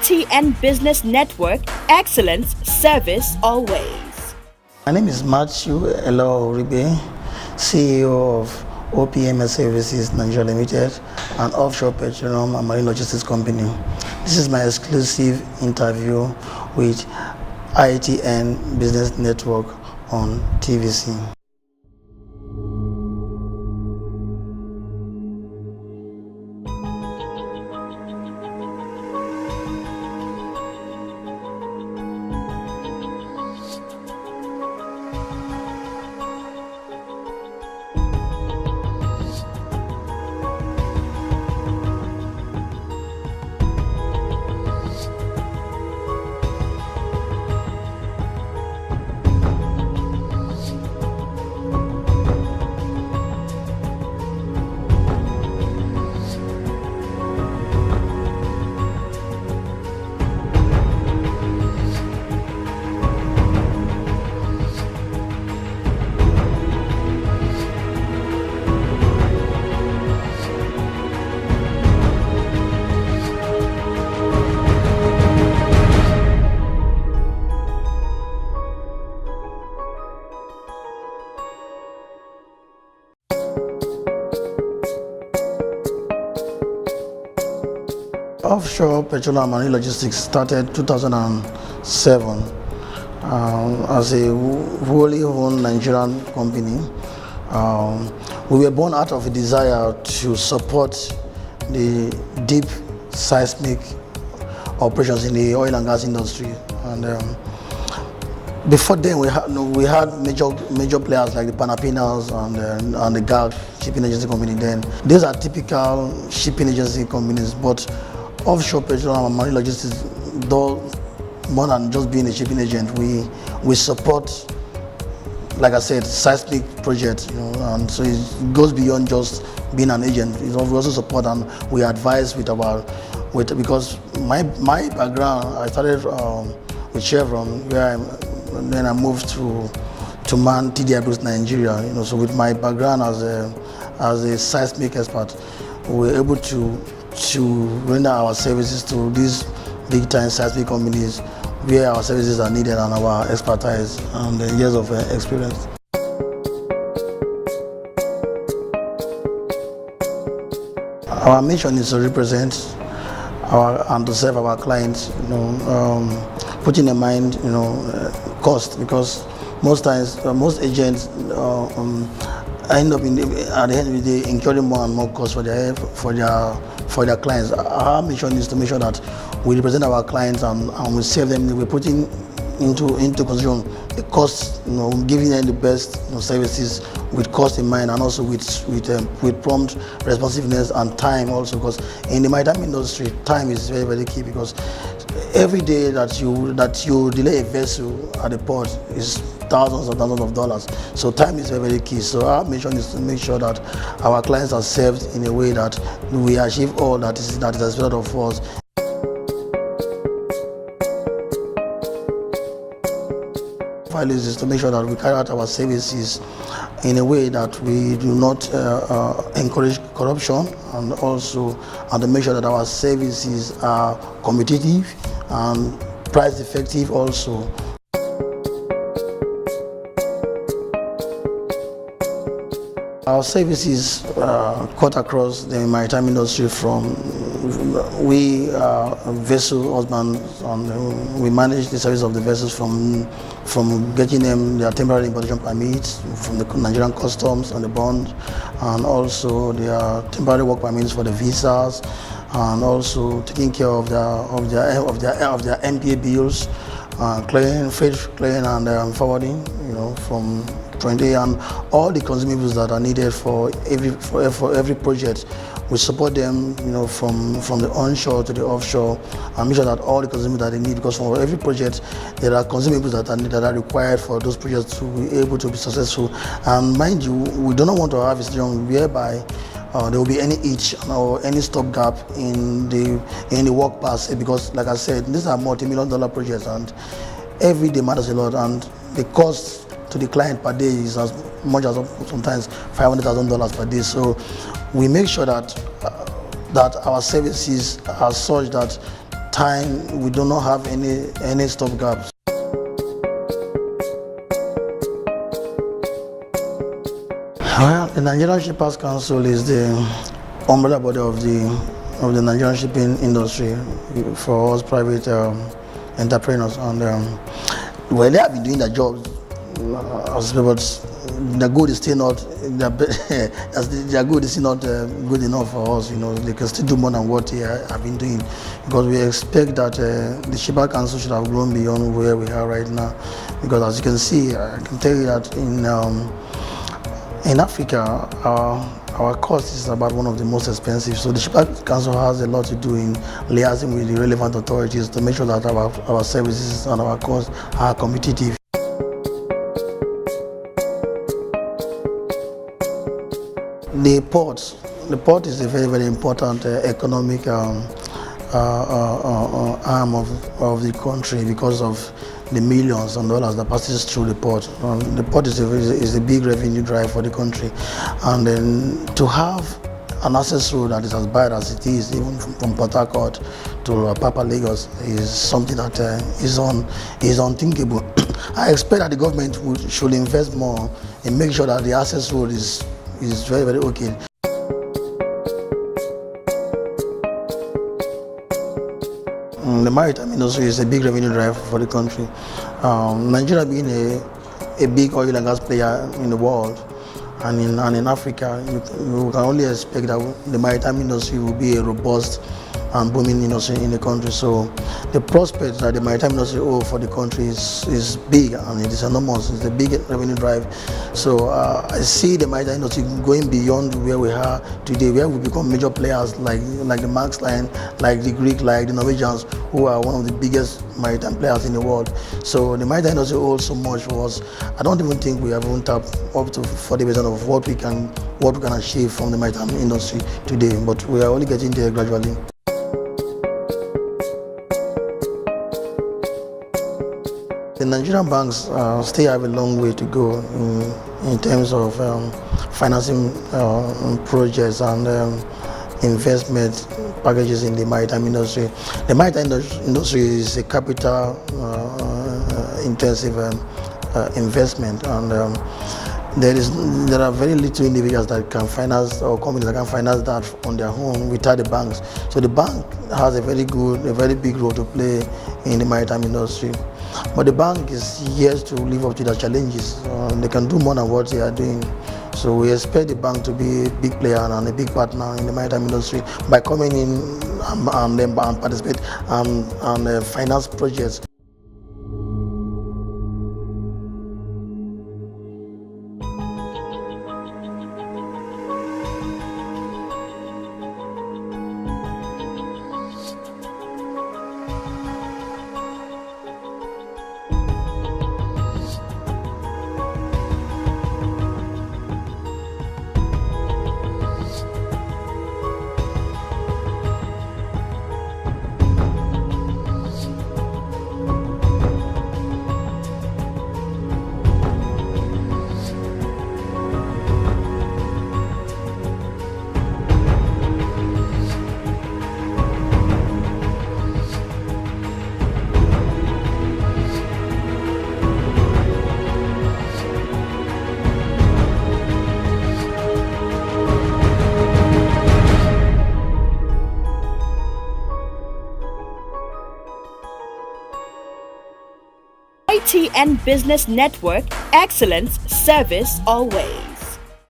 IT and Business Network, excellence, service always. My name is Matthew Origbe, CEO of OPMS Services Nigeria Limited, an offshore petroleum and marine logistics company. This is my exclusive interview with ITN Business Network on TVC. Offshore Petroleum and Marine Logistics started 2007 as a wholly owned Nigerian company. We were born out of a desire to support the deep seismic operations in the oil and gas industry. And before then, we had major players like the Panapinas and the Gulf shipping agency company. Then these are typical shipping agency companies, but offshore petroleum and marine logistics, though more than just being a shipping agent, we support, like I said, seismic projects, and so it goes beyond just being an agent. We also support and we advise because my background, I started with Chevron, then I moved to man TDI Boost Nigeria. So with my background as a seismic expert, we were able to render our services to these big time seismic companies where our services are needed and our expertise and years of experience. Our mission is to represent and to serve our clients, putting in mind, cost, because most times, most agents end up at the end of the day incurring more and more costs for their clients. Our mission is to make sure that we represent our clients and we serve them. We're putting into consideration the cost, giving them the best services with cost in mind, and also with prompt responsiveness and time also, because in the maritime industry, time is very, very key, because every day that you delay a vessel at the port is thousands of dollars. So time is very, very key. So our mission is to make sure that our clients are served in a way that we achieve all that is expected of us. Values is to make sure that we carry out our services in a way that we do not encourage corruption, and also to make sure that our services are competitive and price effective also. Our services cut across the maritime industry. We are vessel husbands, and we manage the service of the vessels from getting them their temporary importation permits from the Nigerian customs and the bond, and also their temporary work permits for the visas, and also taking care of their MPA bills, clearing, freight clearing and forwarding, from 20, and all the consumables that are needed for every project. We support them, from the onshore to the offshore, and make sure that all the consumables that they need, because for every project there are consumables that are required for those projects to be able to be successful. And mind you, we do not want to have a situation whereby there will be any hitch or any stopgap in the work per se, because like I said, these are multi-million-dollar projects and every day matters a lot, and the cost to the client per day is as much as sometimes $500,000 per day. So we make sure that our services are such that time we do not have any stopgaps. Well, the Nigerian Shippers Council is the umbrella body of the Nigerian shipping industry for us private entrepreneurs, and well, they have been doing their jobs, but their good is still not their good is still not good enough for us. They can still do more than what they have been doing, because we expect that the Shipper Council should have grown beyond where we are right now. Because as you can see, I can tell you that in Africa, our cost is about one of the most expensive. So the Shipper Council has a lot to do in liaising with the relevant authorities to make sure that our services and our costs are competitive. The port is a very, very important economic arm of the country because of the millions of dollars that passes through the port. The port is a big revenue drive for the country, and then to have an access road that is as bad as it is, even from Port Harcourt to Papa Lagos, is something that is unthinkable. I expect that the government should invest more and make sure that the access road is very, very okay. The maritime industry is a big revenue drive for the country. Nigeria being a big oil and gas player in the world, and in Africa, you can only expect that the maritime industry will be a robust and booming industry in the country. So the prospects that the maritime industry holds for the country is big, and it is enormous. It's a big revenue drive. So I see the maritime industry going beyond where we are today, where we become major players like the Max Line, like the Greek, like the Norwegians, who are one of the biggest maritime players in the world. So the maritime industry holds so much for us. I don't even think we have even tapped up to 40% of what we can achieve from the maritime industry today, but we are only getting there gradually. The Nigerian banks still have a long way to go in terms of financing projects and investment packages in the maritime industry. The maritime industry is a capital intensive investment, and there are very little individuals that can finance, or companies that can finance that on their own without the banks. So the bank has a very big role to play in the maritime industry. But the bank is here to live up to their challenges. They can do more than what they are doing. So we expect the bank to be a big player and a big partner in the maritime industry by coming in and participate and finance projects. IT and Business Network, excellence, service always.